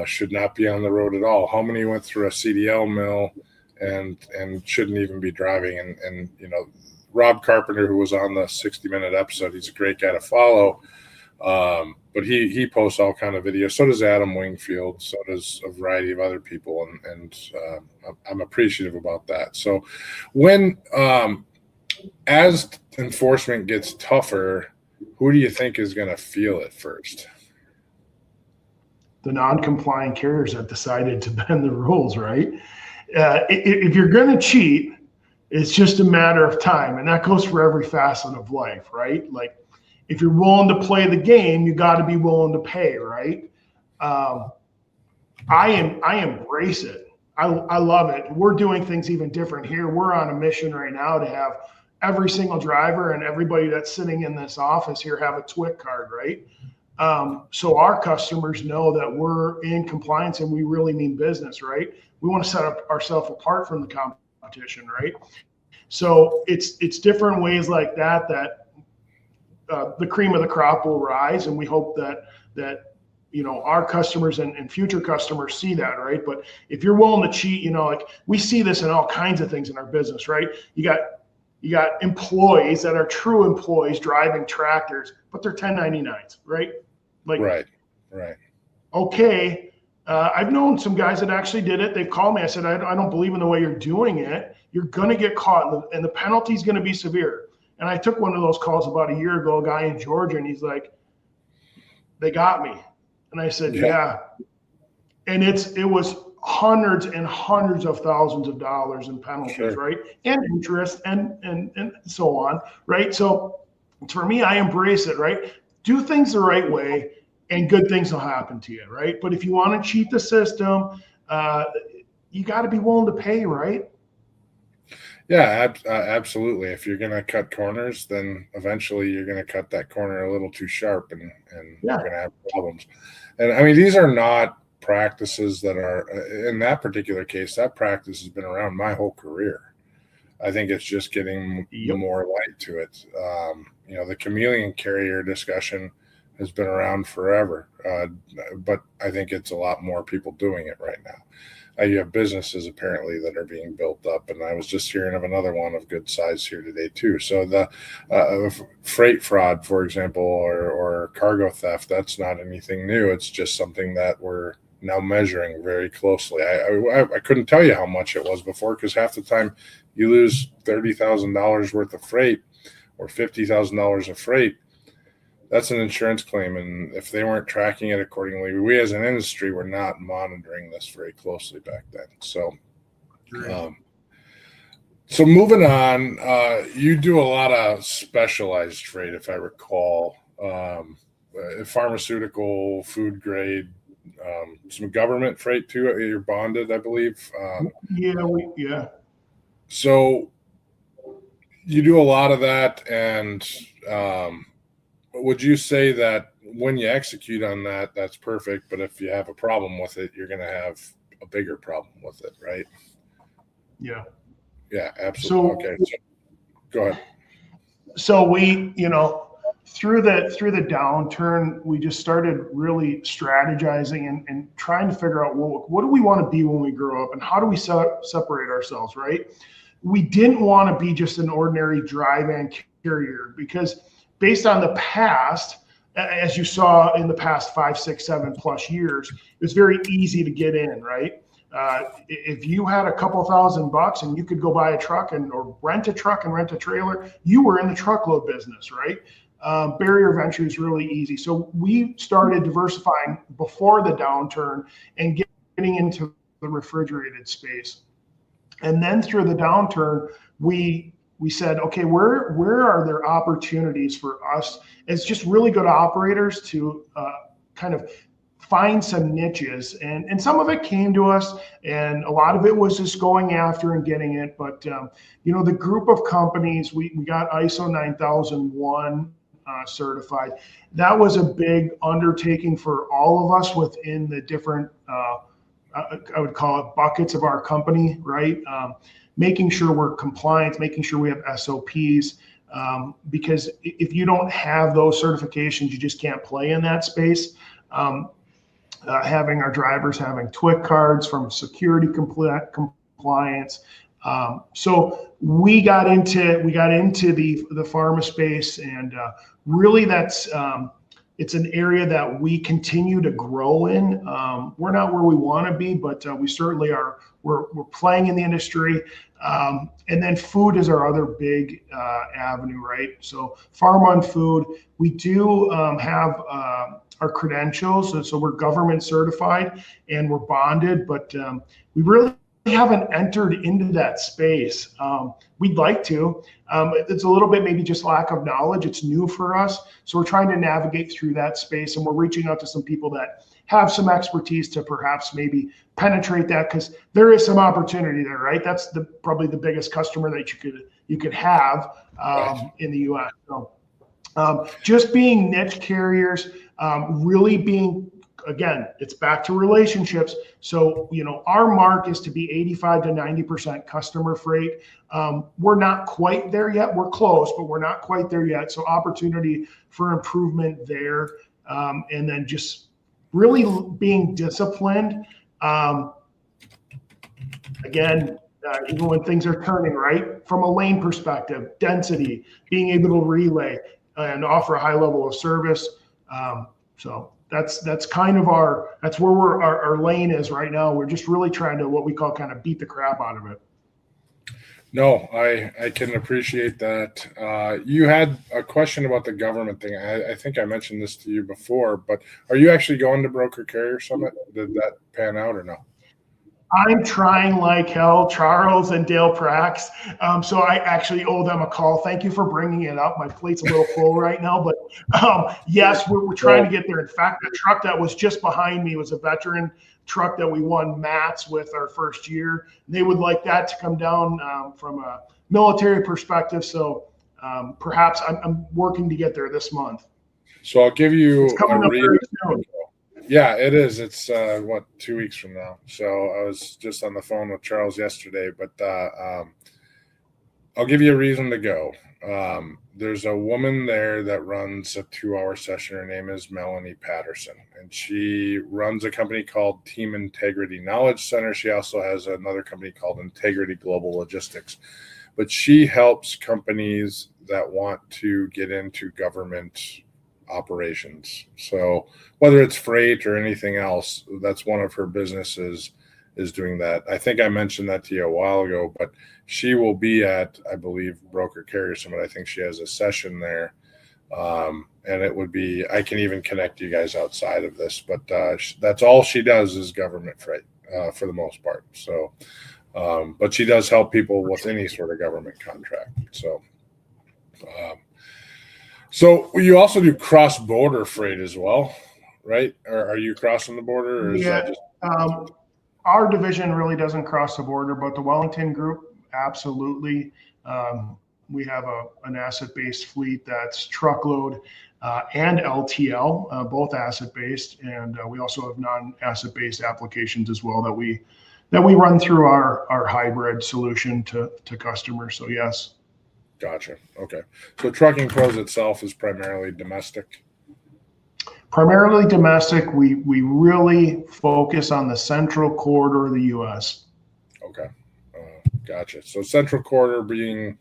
should not be on the road at all? How many went through a CDL mill and shouldn't even be driving? And Rob Carpenter, who was on the 60-minute episode, he's a great guy to follow. But he posts all kind of videos. So does Adam Wingfield. So does a variety of other people. And I'm appreciative about that. So when as enforcement gets tougher, who do you think is going to feel it first?
the non-compliant carriers that decided to bend the rules, right? If you're going to cheat, it's just a matter of time. And that goes for every facet of life, right? Like if you're willing to play the game, you got to be willing to pay, right? I embrace it. I love it. We're doing things even different here. We're on a mission right now to have every single driver and everybody that's sitting in this office here have a TWIC card, right? So our customers know that we're in compliance and we really mean business, right? We want to set up ourselves apart from the competition, right? So it's different ways like that the cream of the crop will rise, and we hope that our customers and future customers see that, right? But if you're willing to cheat, like we see this in all kinds of things in our business, right? You got employees that are true employees driving tractors, but they're 1099s, right? Like,
right.
Okay. I've known some guys that actually did it. They've called me. I said, I don't believe in the way you're doing it. You're going to get caught, and the penalty is going to be severe. And I took one of those calls about a year ago, a guy in Georgia, and he's like, they got me. And I said, yeah. And it was hundreds and hundreds of thousands of dollars in penalties, sure, right? And interest and so on, right? So for me, I embrace it, right? Do things the right way and good things will happen to you, right? But if you want to cheat the system, you got to be willing to pay, right?
Yeah, absolutely. If you're going to cut corners, then eventually you're going to cut that corner a little too sharp and you're going to have problems. And I mean, these are not practices that are, in that particular case, that practice has been around my whole career. I think it's just getting more light to it. The chameleon carrier discussion has been around forever, but I think it's a lot more people doing it right now. You have businesses apparently that are being built up, and I was just hearing of another one of good size here today too. So the freight fraud, for example, or cargo theft, that's not anything new. It's just something that we're now measuring very closely. I couldn't tell you how much it was before, because half the time you lose $30,000 worth of freight or $50,000 of freight. That's an insurance claim, and if they weren't tracking it accordingly, we as an industry were not monitoring this very closely back then. So, so moving on, you do a lot of specialized freight, if I recall, pharmaceutical, food grade, some government freight too. You're bonded, I believe.
Yeah.
So you do a lot of that, and would you say that when you execute on that, that's perfect, but if you have a problem with it, you're going to have a bigger problem with it, right?
Yeah.
Yeah, absolutely. So, go ahead.
So we, through the downturn, we just started really strategizing and trying to figure out, well, what do we want to be when we grow up, and how do we separate ourselves, right? We didn't want to be just an ordinary dry van carrier, because based on the past, as you saw in the past 5, 6, 7+ years, it was very easy to get in, right? If you had a couple $1,000 and you could go buy a truck or rent a truck and rent a trailer, you were in the truckload business, right? Barrier of entry is really easy. So we started diversifying before the downturn and getting into the refrigerated space. And then through the downturn, we said, okay, where are there opportunities for us as just really good operators to kind of find some niches? And some of it came to us, and a lot of it was just going after and getting it. But, the group of companies, we got ISO 9001 certified. That was a big undertaking for all of us within the different, I would call it buckets of our company, right? Making sure we're compliant, making sure we have SOPs, because if you don't have those certifications, you just can't play in that space. Having our drivers having TWIC cards from security compliance. So we got into the pharma space, and really that's it's an area that we continue to grow in. We're not where we want to be, but we certainly are. We're playing in the industry. And then food is our other big avenue, right? So pharma and food, we do have credentials. And so we're government certified and we're bonded, but we really haven't entered into that space. We'd like to. It's a little bit maybe just lack of knowledge. It's new for us. So we're trying to navigate through that space, and we're reaching out to some people that have some expertise to perhaps maybe penetrate that, because there is some opportunity there, right? That's probably the biggest customer that you could have in the U.S. So just being niche carriers, really being, again, it's back to relationships. So, our mark is to be 85 to 90% customer freight. We're not quite there yet. We're close, but we're not quite there yet. So opportunity for improvement there. And then just really being disciplined. Again, even when things are turning, right? From a lane perspective, density, being able to relay and offer a high level of service. So that's kind of that's where our lane is right now. We're just really trying to, what we call, kind of beat the crap out of it.
No, I can appreciate that. You had a question about the government thing. I think I mentioned this to you before, but are you actually going to Broker Carrier Summit? Did that pan out or no?
I'm trying like hell, Charles and Dale Prax. So I actually owe them a call. Thank you for bringing it up. My plate's a little full right now, but yes, we're trying to get there. In fact, the truck that was just behind me was a veteran truck that we won mats with our first year. They would like that to come down from a military perspective. So perhaps I'm working to get there this month.
So I'll give you
it's coming up very soon.
Yeah, it is. It's 2 weeks from now. So I was just on the phone with Charles yesterday, but I'll give you a reason to go. There's a woman there that runs a 2-hour session. Her name is Melanie Patterson, and she runs a company called Team Integrity Knowledge Center. She also has another company called Integrity Global Logistics, but she helps companies that want to get into government operations. So whether it's freight or anything else, that's one of her businesses is doing that. I think I mentioned that to you a while ago, but she will be at, I believe, Broker Carrier Summit. I think she has a session there. And it would be, I can even connect you guys outside of this, but that's all she does is government freight for the most part. So, but she does help people with any sort of government contract. So you also do cross-border freight as well, right? Or are you crossing the border? Or is that just...
our division really doesn't cross the border, but the Wellington Group, absolutely. We have an asset-based fleet that's truckload and LTL, both asset-based, and we also have non-asset-based applications as well that we run through our hybrid solution to customers. So yes.
Gotcha. Okay. So Trucking Proz itself is primarily domestic?
Primarily domestic. We really focus on the central corridor of the U.S.
Okay. Gotcha. So central corridor being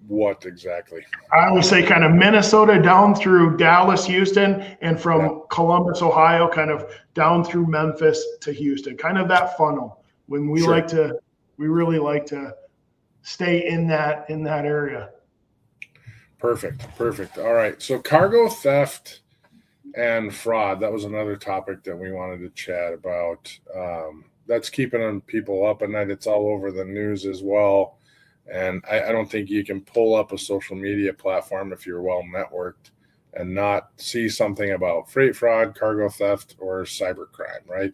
what exactly?
I would say kind of Minnesota down through Dallas, Houston, and from Columbus, Ohio, kind of down through Memphis to Houston, kind of that funnel. When we really like to stay in that area.
Perfect. All right. So cargo theft and fraud, that was another topic that we wanted to chat about. That's keeping people up at night. It's all over the news as well. And I don't think you can pull up a social media platform if you're well networked and not see something about freight fraud, cargo theft, or cybercrime, right?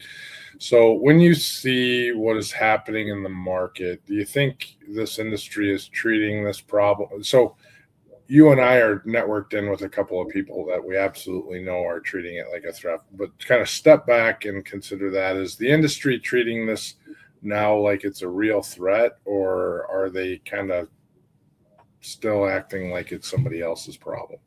So when you see what is happening in the market, do you think this industry is treating this problem? So you and I are networked in with a couple of people that we absolutely know are treating it like a threat, but kind of step back and consider that. Is the industry treating this now like it's a real threat, or are they kind of still acting like it's somebody else's problem?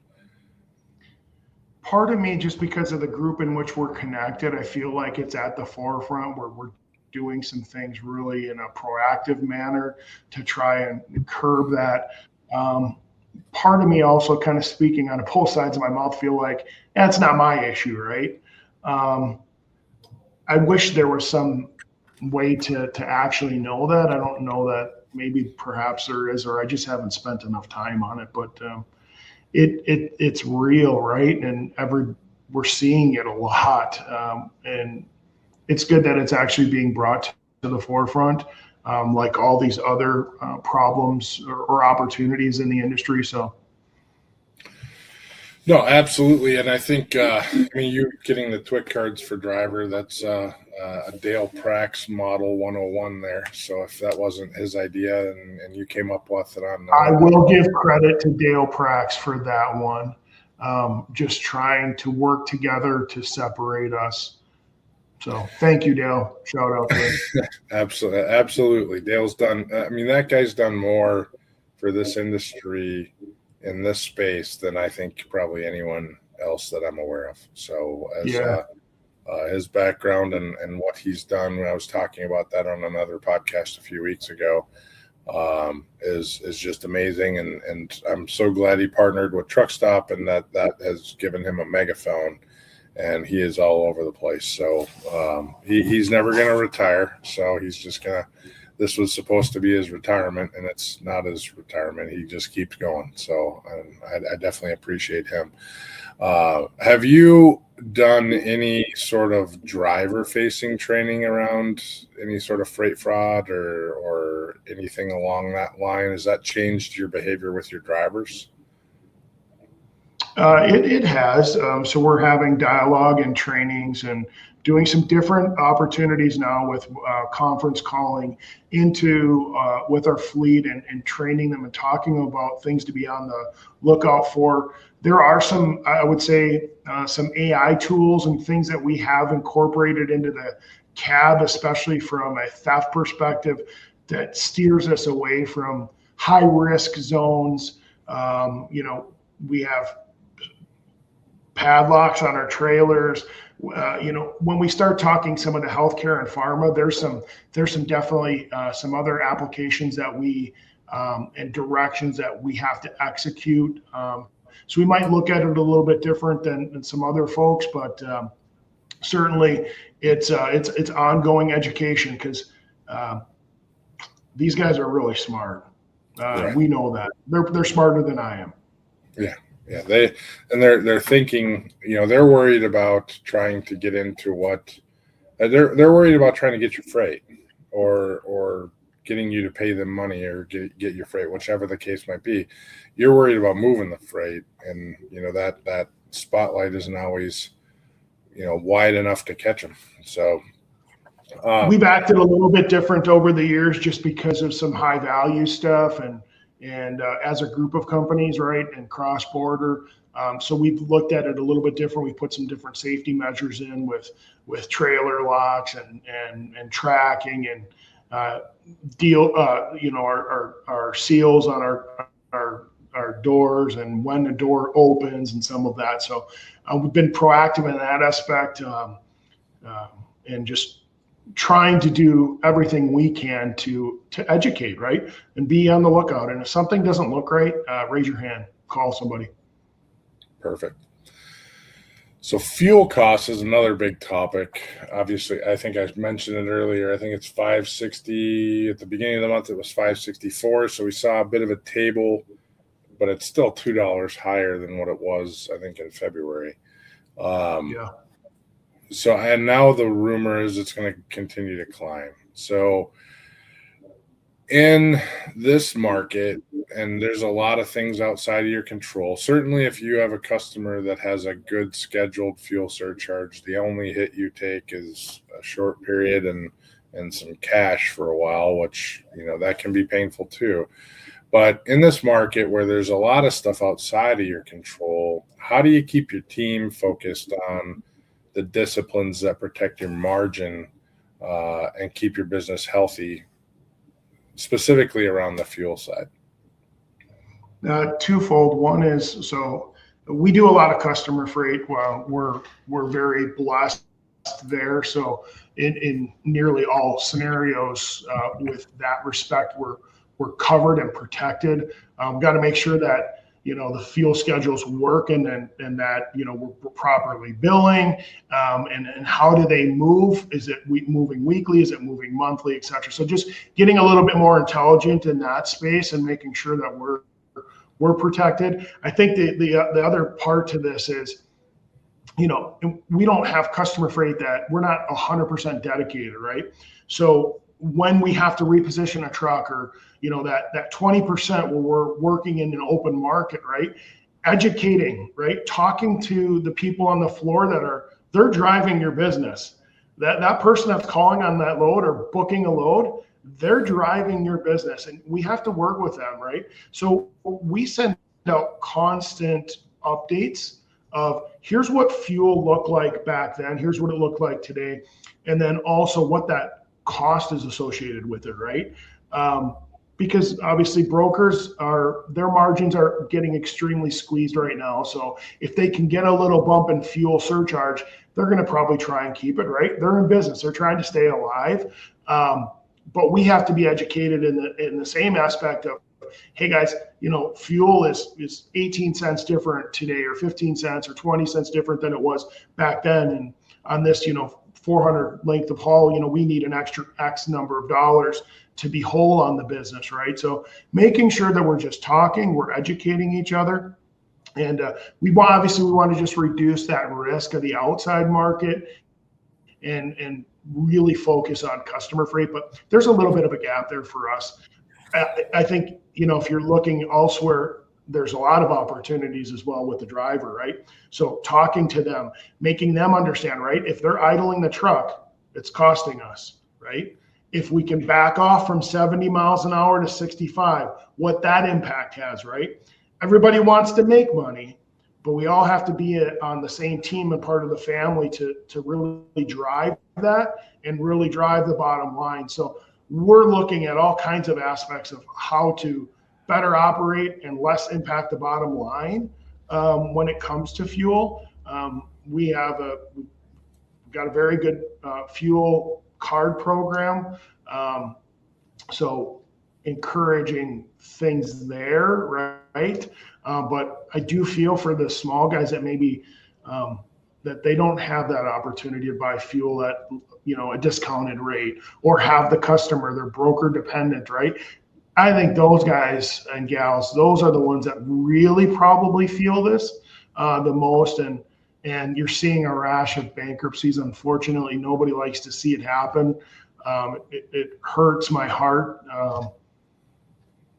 Part of me, just because of the group in which we're connected, I feel like it's at the forefront where we're doing some things really in a proactive manner to try and curb that. Part of me also, kind of speaking on both sides of my mouth, feel like that's not my issue, right? I wish there was some way to actually know that. I don't know that. Maybe perhaps there is, or I just haven't spent enough time on it. But it's real, right? And we're seeing it a lot, and it's good that it's actually being brought to the forefront, like all these other problems or opportunities in the industry. So.
No, absolutely. And I think, you getting the TWIC cards for driver, that's a Dale Prax model 101 there. So if that wasn't his idea and you came up with it on.
I will give credit to Dale Prax for that one. Just trying to work together to separate us. So thank you, Dale. Shout out to him.
Absolutely. Dale's done, that guy's done more for this industry in this space than I think probably anyone else that I'm aware of. So as his background and what he's done, when I was talking about that on another podcast a few weeks ago, is just amazing. And I'm so glad he partnered with Truck Stop, and that has given him a megaphone, and he is all over the place. So he's never going to retire. So he's just going to, this was supposed to be his retirement, and it's not his retirement. He just keeps going. So I definitely appreciate him. Have you done any sort of driver-facing training around any sort of freight fraud or anything along that line? Has that changed your behavior with your drivers?
It has. So we're having dialogue and trainings and doing some different opportunities now with conference calling into with our fleet and training them and talking about things to be on the lookout for. There are some, I would say, some AI tools and things that we have incorporated into the cab, especially from a theft perspective, that steers us away from high risk zones. We have padlocks on our trailers. When we start talking some of the healthcare and pharma, there's some definitely some other applications that we and directions that we have to execute. So we might look at it a little bit different than some other folks, but certainly it's ongoing education, because these guys are really smart.
Right.
We know that they're smarter than I am.
Yeah, they're thinking, they're worried about trying to get into what they're worried about, trying to get your freight or getting you to pay them money or get your freight, whichever the case might be. You're worried about moving the freight, and that spotlight isn't always wide enough to catch them. So
we've acted a little bit different over the years, just because of some high value stuff and as a group of companies, right, and cross border. So we've looked at it a little bit different. We put some different safety measures in with trailer locks and tracking and our seals on our doors and when the door opens and some of that. So we've been proactive in that aspect, and just trying to do everything we can to educate, right, and be on the lookout. And if something doesn't look right, raise your hand, call somebody.
Perfect. So fuel costs is another big topic. Obviously, I think I mentioned it earlier. I think it's $5.60 at the beginning of the month. It was $5.64. So we saw a bit of a table, but it's still $2 higher than what it was, I think, in February.
Yeah.
So, and now the rumor is it's going to continue to climb. So in this market, and there's a lot of things outside of your control. Certainly if you have a customer that has a good scheduled fuel surcharge, the only hit you take is a short period and some cash for a while, which, that can be painful too. But in this market where there's a lot of stuff outside of your control, how do you keep your team focused on the disciplines that protect your margin and keep your business healthy, specifically around the fuel side?
Twofold. One is, so we do a lot of customer freight. Well, we're very blessed there. So in nearly all scenarios, with that respect, we're covered and protected. Got to make sure that the fuel schedules work and that we're properly billing, and how do they move? Is it moving weekly? Is it moving monthly, et cetera? So just getting a little bit more intelligent in that space and making sure that we're protected. I think the other part to this is we don't have customer freight that we're not 100% dedicated, right? So when we have to reposition a truck, or that 20% where we're working in an open market, right? Educating, right? Talking to the people on the floor they're driving your business. That person that's calling on that load or booking a load, they're driving your business, and we have to work with them, right? So we send out constant updates of here's what fuel looked like back then, here's what it looked like today, and then also what that cost is associated with it, right? Because obviously brokers their margins are getting extremely squeezed right now. So if they can get a little bump in fuel surcharge, they're going to probably try and keep it, right? They're in business, they're trying to stay alive. But we have to be educated in the same aspect of, hey guys, fuel is 18 cents different today, or 15 cents or 20 cents different than it was back then. And on this, 400 length of haul, we need an extra X number of dollars to be whole on the business, right? So making sure that we're just talking, we're educating each other. And we want to just reduce that risk of the outside market and really focus on customer freight. But there's a little bit of a gap there for us. I think, if you're looking elsewhere, there's a lot of opportunities as well with the driver, right? So talking to them, making them understand, right? If they're idling the truck, it's costing us, right? If we can back off from 70 miles an hour to 65, what that impact has, right? Everybody wants to make money, but we all have to be on the same team and part of the family to really drive that and really drive the bottom line. So we're looking at all kinds of aspects of how to better operate and less impact the bottom line when it comes to fuel. We've got a very good fuel card program. So encouraging things there, right? But I do feel for the small guys that maybe that they don't have that opportunity to buy fuel at a discounted rate, or have the customer, they're broker dependent, right? I think those guys and gals, those are the ones that really probably feel this the most. And you're seeing a rash of bankruptcies. Unfortunately, nobody likes to see it happen. It hurts my heart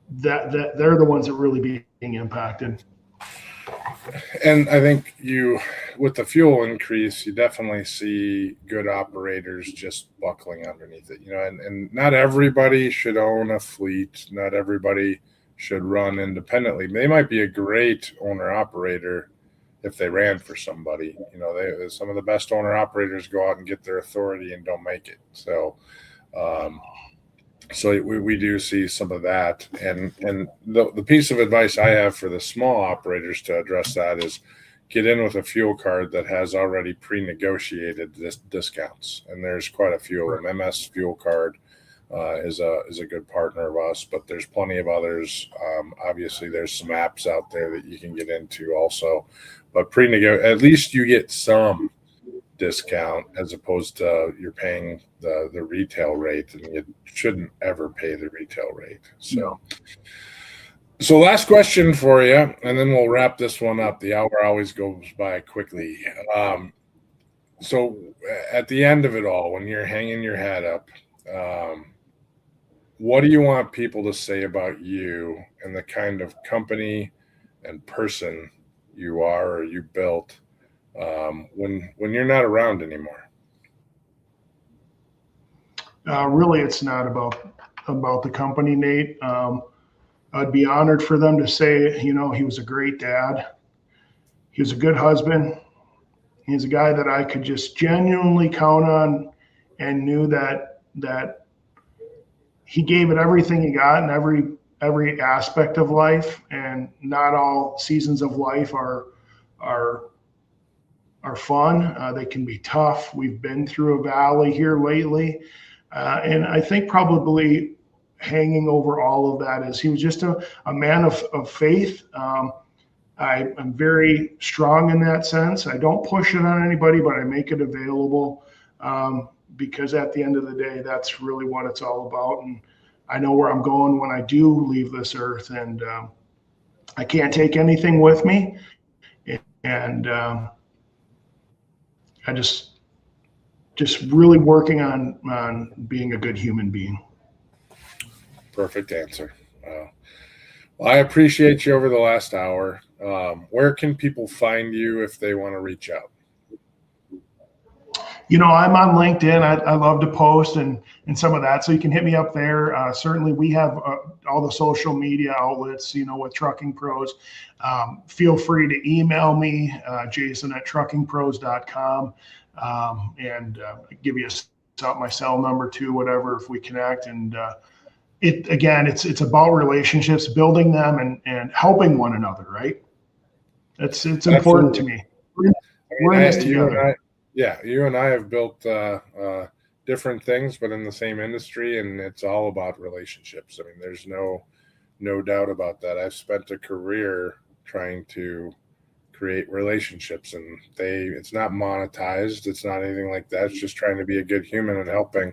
that they're the ones that really being impacted.
And I think with the fuel increase, you definitely see good operators just buckling underneath it, and not everybody should own a fleet. Not everybody should run independently. They might be a great owner operator if they ran for somebody. Some of the best owner operators go out and get their authority and don't make it. So we do see some of that. And the piece of advice I have for the small operators to address that is get in with a fuel card that has already pre-negotiated discounts. And there's quite a few of them. MS Fuel Card is a good partner of us, but there's plenty of others. Obviously, there's some apps out there that you can get into also. But at least you get some discount as opposed to you're paying the retail rate, and you shouldn't ever pay the retail rate. So last question for you, and then we'll wrap this one up. The hour always goes by quickly. So at the end of it all, when you're hanging your head up, what do you want people to say about you and the kind of company and person you are or you built when you're not around anymore?
Really, it's not about the company, Nate. I'd be honored for them to say, he was a great dad. He was a good husband. He's a guy that I could just genuinely count on, and knew that he gave it everything he got in every aspect of life. And not all seasons of life are fun. They can be tough. We've been through a valley here lately. And I think probably hanging over all of that is he was just a man of faith. I'm very strong in that sense. I don't push it on anybody, but I make it available because at the end of the day, that's really what it's all about. And I know where I'm going when I do leave this earth, and I can't take anything with me. And I just really working on being a good human being.
Perfect answer. Well, I appreciate you over the last hour. Where can people find you if they want to reach out?
I'm on LinkedIn. I love to post and some of that. So you can hit me up there. Certainly we have all the social media outlets, with Trucking Proz. Feel free to email me, jason@truckingproz.com, and give you my cell number too, whatever, if we connect. And it's about relationships, building them and helping one another, right? It's important to me. We're in this together.
You and I have built different things, but in the same industry, and it's all about relationships. I mean, there's no doubt about that. I've spent a career trying to create relationships, and it's not monetized. It's not anything like that. It's just trying to be a good human and helping.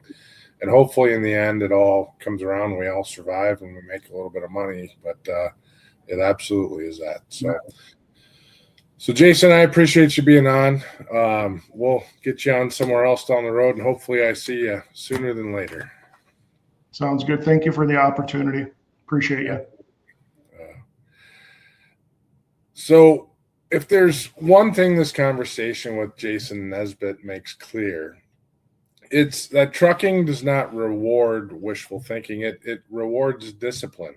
And hopefully in the end, it all comes around. We all survive and we make a little bit of money, but it absolutely is that. So Jason, I appreciate you being on. We'll get you on somewhere else down the road, and hopefully I see you sooner than later.
Sounds good. Thank you for the opportunity. Appreciate you.
So if there's one thing this conversation with Jason Nesbitt makes clear, it's that trucking does not reward wishful thinking. It rewards discipline.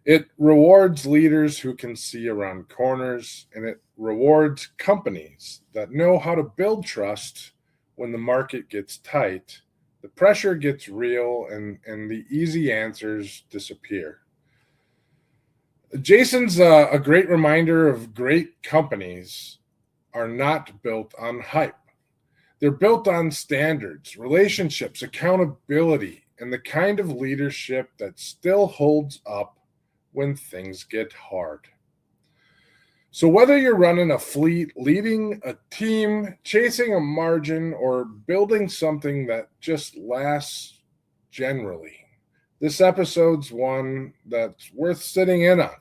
It rewards leaders who can see around corners, and it rewards companies that know how to build trust when the market gets tight, the pressure gets real, and the easy answers disappear. Jason's a great reminder of great companies are not built on hype. They're built on standards, relationships, accountability, and the kind of leadership that still holds up when things get hard. So whether you're running a fleet, leading a team, chasing a margin, or building something that just lasts generally, this episode's one that's worth sitting in on.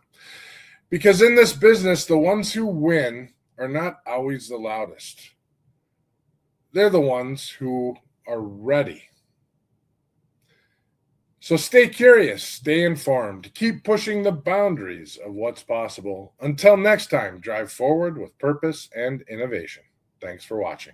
Because in this business, the ones who win are not always the loudest. They're the ones who are ready. So stay curious, stay informed, keep pushing the boundaries of what's possible. Until next time, drive forward with purpose and innovation. Thanks for watching.